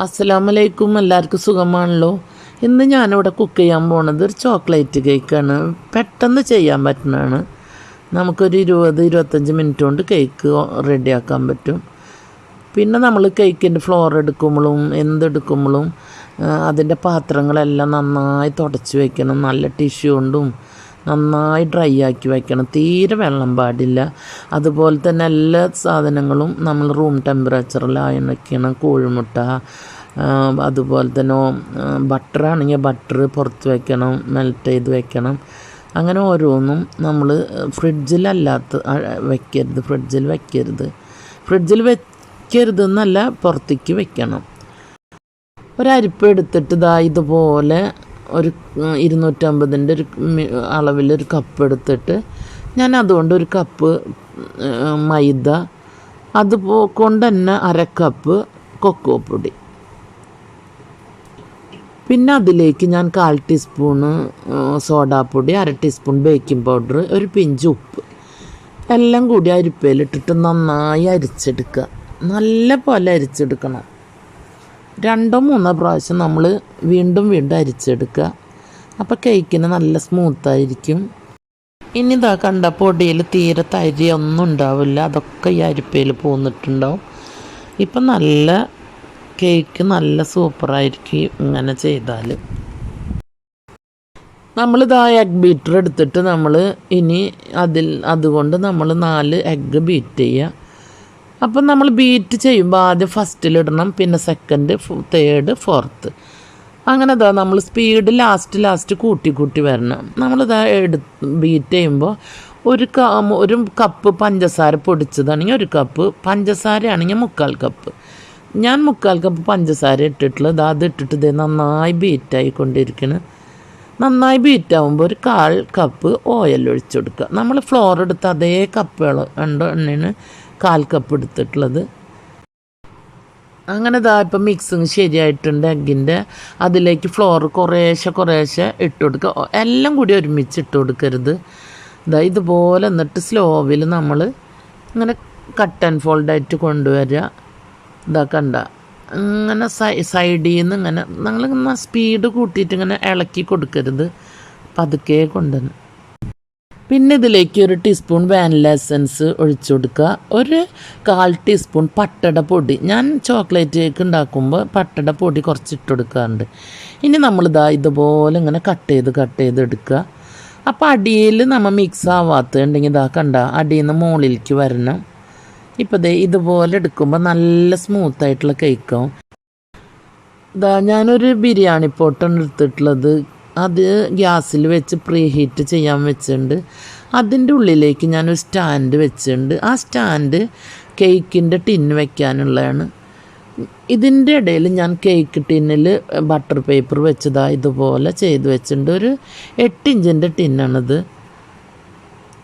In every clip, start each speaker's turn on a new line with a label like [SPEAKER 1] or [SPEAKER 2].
[SPEAKER 1] അസ്സലാമലൈക്കും. എല്ലാവർക്കും സുഖമാണല്ലോ. ഇന്ന് ഞാനിവിടെ കുക്ക് ചെയ്യാൻ പോണത് ഒരു ചോക്ലേറ്റ് കേക്കാണ്. പെട്ടെന്ന് ചെയ്യാൻ പറ്റുന്നതാണ്. നമുക്കൊരു 20-25 മിനിറ്റ് കൊണ്ട് കേക്ക് റെഡിയാക്കാൻ പറ്റും. പിന്നെ നമ്മൾ കേക്കിൻ്റെ ഫ്ലോർ എടുക്കുമ്പോഴും എന്തെടുക്കുമ്പോഴും അതിൻ്റെ പാത്രങ്ങളെല്ലാം നന്നായി തുടച്ച് വയ്ക്കണം. നല്ല ടിഷ്യൂ കൊണ്ടും നന്നായി ഡ്രൈ ആക്കി വയ്ക്കണം. തീരെ വെള്ളം പാടില്ല. അതുപോലെ തന്നെ എല്ലാ സാധനങ്ങളും നമ്മൾ റൂം ടെമ്പറേച്ചറിലായി വയ്ക്കണം. കോഴിമുട്ട, അതുപോലെ തന്നെ ബട്ടറാണെങ്കിൽ ബട്ടർ പുറത്ത് വയ്ക്കണം, മെൽറ്റ് ചെയ്ത് വയ്ക്കണം. അങ്ങനെ ഓരോന്നും നമ്മൾ ഫ്രിഡ്ജിൽ വെക്കരുതെന്നല്ല, പുറത്തേക്ക് വെക്കണം. ഒരരിപ്പ് എടുത്തിട്ട് ഇതുപോലെ ഒരു 250-ൻ്റെ ഒരു അളവിലൊരു കപ്പ് എടുത്തിട്ട് ഞാൻ അതുകൊണ്ട് ഒരു കപ്പ് മൈദ, കൊണ്ട് തന്നെ 1/2 കപ്പ് കൊക്കോ പൊടി, പിന്നെ അതിലേക്ക് ഞാൻ 1/4 ടീസ്പൂണ് സോഡാപ്പൊടി, 1/2 ടീസ്പൂൺ ബേക്കിംഗ് പൗഡർ, ഒരു പിഞ്ച് ഉപ്പ് എല്ലാം കൂടി അരിപ്പയിലിട്ടിട്ട് നന്നായി അരിച്ചെടുക്കുക. നല്ല പോലെ അരിച്ചെടുക്കണം. 2-3 പ്രാവശ്യം നമ്മൾ വീണ്ടും അരിച്ചെടുക്കുക. അപ്പോൾ കേക്കിന് നല്ല സ്മൂത്തായിരിക്കും. ഇനി കണ്ട പൊടിയിൽ തീരെ തരി ഒന്നും ഉണ്ടാവില്ല. അതൊക്കെ ഈ അരിപ്പയിൽ പോന്നിട്ടുണ്ടാവും. ഇപ്പം നല്ല കേക്ക് നല്ല സൂപ്പറായിരിക്കും ഇങ്ങനെ ചെയ്താൽ. എഗ് ബീറ്റർ എടുത്തിട്ട് നമ്മൾ ഇനി അതുകൊണ്ട് നമ്മൾ 4 എഗ്ഗ് ബീറ്റ് ചെയ്യുക. അപ്പം നമ്മൾ ബീറ്റ് ചെയ്യുമ്പോൾ ആദ്യം ഫസ്റ്റിലിടണം, പിന്നെ സെക്കൻഡ്, തേർഡ്, ഫോർത്ത്, അങ്ങനെ നമ്മൾ സ്പീഡ് ലാസ്റ്റ് കൂട്ടി വരണം. ബീറ്റ് ചെയ്യുമ്പോൾ ഒരു കപ്പ് പഞ്ചസാര പൊടിച്ചതാണെങ്കിൽ 1 കപ്പ്, പഞ്ചസാരയാണെങ്കിൽ 3/4 കപ്പ്. ഞാൻ 3/4 കപ്പ് പഞ്ചസാര ഇട്ടിട്ടുള്ളത്. അതിട്ടിട്ട് നന്നായി ബീറ്റായിക്കൊണ്ടിരിക്കണം. നന്നായി ബീറ്റാവുമ്പോൾ ഒരു 1/4 കപ്പ് ഓയിൽ ഒഴിച്ചു കൊടുക്കുക. നമ്മൾ ഫ്ലോർ എടുത്ത് അതേ കപ്പുകൾ എണ്ണയാണ് 1/4 കപ്പ് എടുത്തിട്ടുള്ളത്. അങ്ങനെ ഇപ്പം മിക്സിങ് ശരിയായിട്ടുണ്ട് എഗ്ഗിൻ്റെ. അതിലേക്ക് ഫ്ലോർ കുറേശ്ശെ ഇട്ട് കൊടുക്കുക. എല്ലാം കൂടി ഒരുമിച്ച് ഇട്ട് കൊടുക്കരുത്. ഇതുപോലെ എന്നിട്ട് സ്ലോവിൽ നമ്മൾ ഇങ്ങനെ കട്ട് ആൻഡ് ഫോൾഡായിട്ട് കൊണ്ടുവരിക. കണ്ട ഇങ്ങനെ സൈഡിൽ നിന്ന് ഇങ്ങനെ നിങ്ങൾ സ്പീഡ് കൂട്ടിയിട്ട് ഇങ്ങനെ ഇളക്കി കൊടുക്കരുത്, പതുക്കെ കൊണ്ടുവന്ന്. പിന്നെ ഇതിലേക്ക് 1 ടീസ്പൂൺ വാനില എസൻസ് ഒഴിച്ചു കൊടുക്കുക. ഒരു 1/4 ടീസ്പൂൺ പട്ടട പൊടി. ഞാൻ ചോക്ലേറ്റ് കേക്ക് ഉണ്ടാക്കുമ്പോൾ പട്ടട പൊടി കുറച്ച് ഇട്ട് കൊടുക്കാറുണ്ട്. ഇനി നമ്മൾ ഇതുപോലെ ഇങ്ങനെ കട്ട് ചെയ്ത് എടുക്കുക. അപ്പോൾ അടിയിൽ നമ്മൾ മിക്സ് ആവാത്തുണ്ടെങ്കിൽ കണ്ട അടിയിൽ നിന്ന് മുകളിലേക്ക് വരണം. ഇപ്പോൾ ഇതുപോലെ എടുക്കുമ്പോൾ നല്ല സ്മൂത്തായിട്ടുള്ള കേക്കാവും. ഞാനൊരു ബിരിയാണി പോട്ടാണ് എടുത്തിട്ടുള്ളത്. അത് ഗ്യാസിൽ വെച്ച് പ്രീ ഹീറ്റ് ചെയ്യാൻ വെച്ചിട്ടുണ്ട്. അതിൻ്റെ ഉള്ളിലേക്ക് ഞാനൊരു സ്റ്റാൻഡ് വെച്ചിട്ടുണ്ട്. ആ സ്റ്റാൻഡ് കേക്കിൻ്റെ ടിന്ന് വയ്ക്കാനുള്ളതാണ്. ഇതിൻ്റെ ഇടയിൽ ഞാൻ കേക്ക് ടിന്നിൽ ബട്ടർ പേപ്പർ വെച്ചതാണ് ഇതുപോലെ ചെയ്ത് വെച്ചിട്ടുണ്ട്. ഒരു 8 ഇഞ്ചിൻ്റെ ടിന്നാണിത്.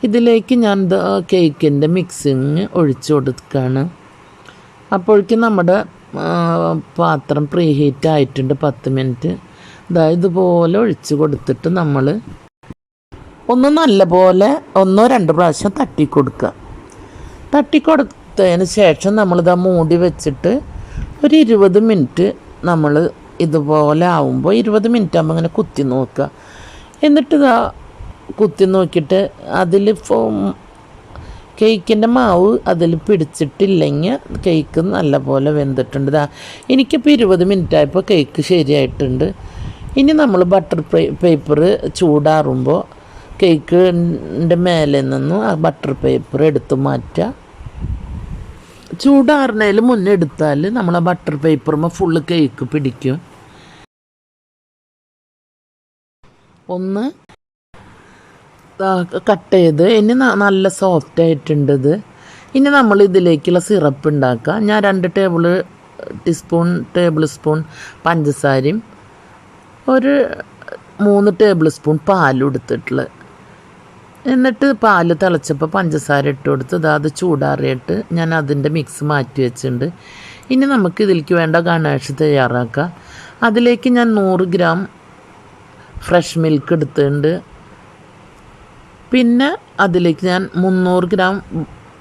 [SPEAKER 1] ഇതിലേക്ക് ഞാൻ കേക്കിൻ്റെ മിക്സിങ് ഒഴിച്ചു കൊടുക്കുകയാണ്. അപ്പോഴേക്കും നമ്മുടെ പാത്രം പ്രീ ഹീറ്റ് ആയിട്ടുണ്ട്. 10 മിനിറ്റ്. ഇതുപോലെ ഒഴിച്ച് കൊടുത്തിട്ട് നമ്മൾ നല്ലപോലെ 1-2 പ്രാവശ്യം തട്ടിക്കൊടുത്തതിന് ശേഷം നമ്മൾ മൂടി വെച്ചിട്ട് ഒരു 20 മിനിറ്റ് നമ്മൾ ഇതുപോലെ ആവുമ്പോൾ 20 മിനിറ്റ് ആകുമ്പോൾ ഇങ്ങനെ കുത്തി നോക്കുക. എന്നിട്ട് കുത്തി നോക്കിയിട്ട് അതിൽ കേക്കിൻ്റെ മാവ് അതിൽ പിടിച്ചിട്ടില്ലെങ്കിൽ കേക്ക് നല്ലപോലെ വെന്തിട്ടുണ്ട്. എനിക്കിപ്പോൾ 20 മിനിറ്റ് ആയപ്പോൾ കേക്ക് ശരിയായിട്ടുണ്ട്. ഇനി നമ്മൾ ബട്ടർ പേപ്പർ ചൂടാറുമ്പോൾ കേക്കിൻ്റെ മേലെ നിന്നും ആ ബട്ടർ പേപ്പർ എടുത്ത് മാറ്റുക. ചൂടാറുന്നതിൽ മുന്നേ എടുത്താൽ നമ്മൾ ആ ബട്ടർ പേപ്പറുമ്പോൾ ഫുള്ള് കേക്ക് പിടിക്കും. കട്ട് ചെയ്ത് ഇനി നല്ല സോഫ്റ്റ് ആയിട്ടുണ്ടത്. ഇനി നമ്മൾ ഇതിലേക്കുള്ള സിറപ്പ് ഉണ്ടാക്കുക. ഞാൻ 2 ടേബിൾ സ്പൂൺ പഞ്ചസാരയും ഒരു 3 ടേബിൾ സ്പൂൺ പാലും എടുത്തിട്ടുള്ളത്. എന്നിട്ട് പാല് തിളച്ചപ്പോൾ പഞ്ചസാര ഇട്ട് കൊടുത്ത് അത് ചൂടാറിയിട്ട് ഞാൻ അതിൻ്റെ മിക്സ് മാറ്റി വെച്ചിട്ടുണ്ട്. ഇനി നമുക്ക് ഇതിലേക്ക് വേണ്ട ഗണേഷ് തയ്യാറാക്കാം. അതിലേക്ക് ഞാൻ 100 ഗ്രാം ഫ്രഷ് മിൽക്ക് എടുത്തിട്ടുണ്ട്. പിന്നെ അതിലേക്ക് ഞാൻ 300 ഗ്രാം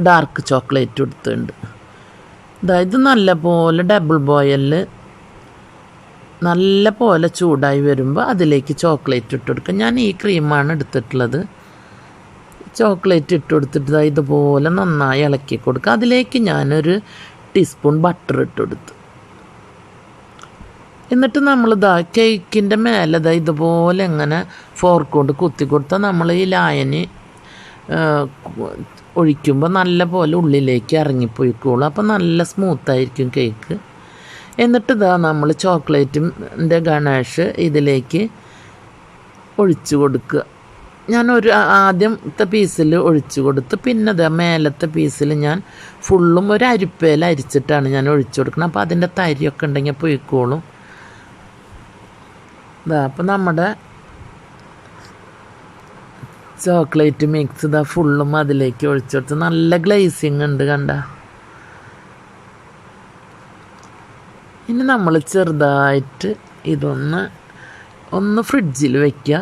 [SPEAKER 1] ഡാർക്ക് ചോക്ലേറ്റ് എടുത്തിട്ടുണ്ട്. ഇത് നല്ലപോലെ ഡബിൾ ബോയിലിൽ നല്ല പോലെ ചൂടായി വരുമ്പോൾ അതിലേക്ക് ചോക്ലേറ്റ് ഇട്ട് കൊടുക്കുക. ഞാൻ ഈ ക്രീമാണ് എടുത്തിട്ടുള്ളത്. ചോക്ലേറ്റ് ഇട്ട് കൊടുത്തിട്ട് ഇതുപോലെ നന്നായി ഇളക്കി കൊടുക്കുക. അതിലേക്ക് ഞാനൊരു ടീസ്പൂൺ ബട്ടർ ഇട്ട് കൊടുത്തു. എന്നിട്ട് കേക്കിൻ്റെ മേലെ ഇതുപോലെ ഇങ്ങനെ ഫോർക്ക് കൊണ്ട് കുത്തി കൊടുത്താൽ നമ്മൾ ഈ ലായനി ഒഴിക്കുമ്പോൾ നല്ല പോലെ ഉള്ളിലേക്ക് ഇറങ്ങിപ്പോയിക്കോളും. അപ്പോൾ നല്ല സ്മൂത്തായിരിക്കും കേക്ക്. എന്നിട്ട് നമ്മൾ ചോക്ലേറ്റിൻ്റെ ഗണേഷ് ഇതിലേക്ക് ഒഴിച്ചു കൊടുക്കുക. ഞാനൊരു ആദ്യത്തെ പീസിൽ ഒഴിച്ചു കൊടുത്ത് പിന്നെ മേലത്തെ പീസിൽ ഞാൻ ഫുള്ളും ഒരു അരിപ്പയിൽ അരിച്ചിട്ടാണ് ഞാൻ ഒഴിച്ചു കൊടുക്കുന്നത്. അപ്പോൾ അതിൻ്റെ തരിയൊക്കെ ഉണ്ടെങ്കിൽ പൊയ്ക്കോളും. അപ്പോൾ നമ്മുടെ ചോക്ലേറ്റ് മിക്സ് ഫുള്ളും അതിലേക്ക് ഒഴിച്ചു കൊടുത്ത് നല്ല ഗ്ലേസിങ് ഉണ്ട് കണ്ട. ഇനി നമ്മൾ ചെറുതായിട്ട് ഇതൊന്ന് ഫ്രിഡ്ജിൽ വയ്ക്കുക.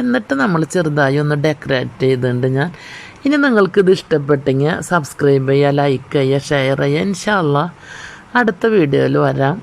[SPEAKER 1] എന്നിട്ട് നമ്മൾ ചെറുതായി ഒന്ന് ഡെക്കറേറ്റ് ചെയ്തിട്ടുണ്ട് ഞാൻ. ഇനി നിങ്ങൾക്കിത് ഇഷ്ടപ്പെട്ടെങ്കിൽ സബ്സ്ക്രൈബ് ചെയ്യുക, ലൈക്ക് ചെയ്യുക, ഷെയർ ചെയ്യുക. ഇൻഷാ അല്ലാഹ് അടുത്ത വീഡിയോയിൽ വരാം.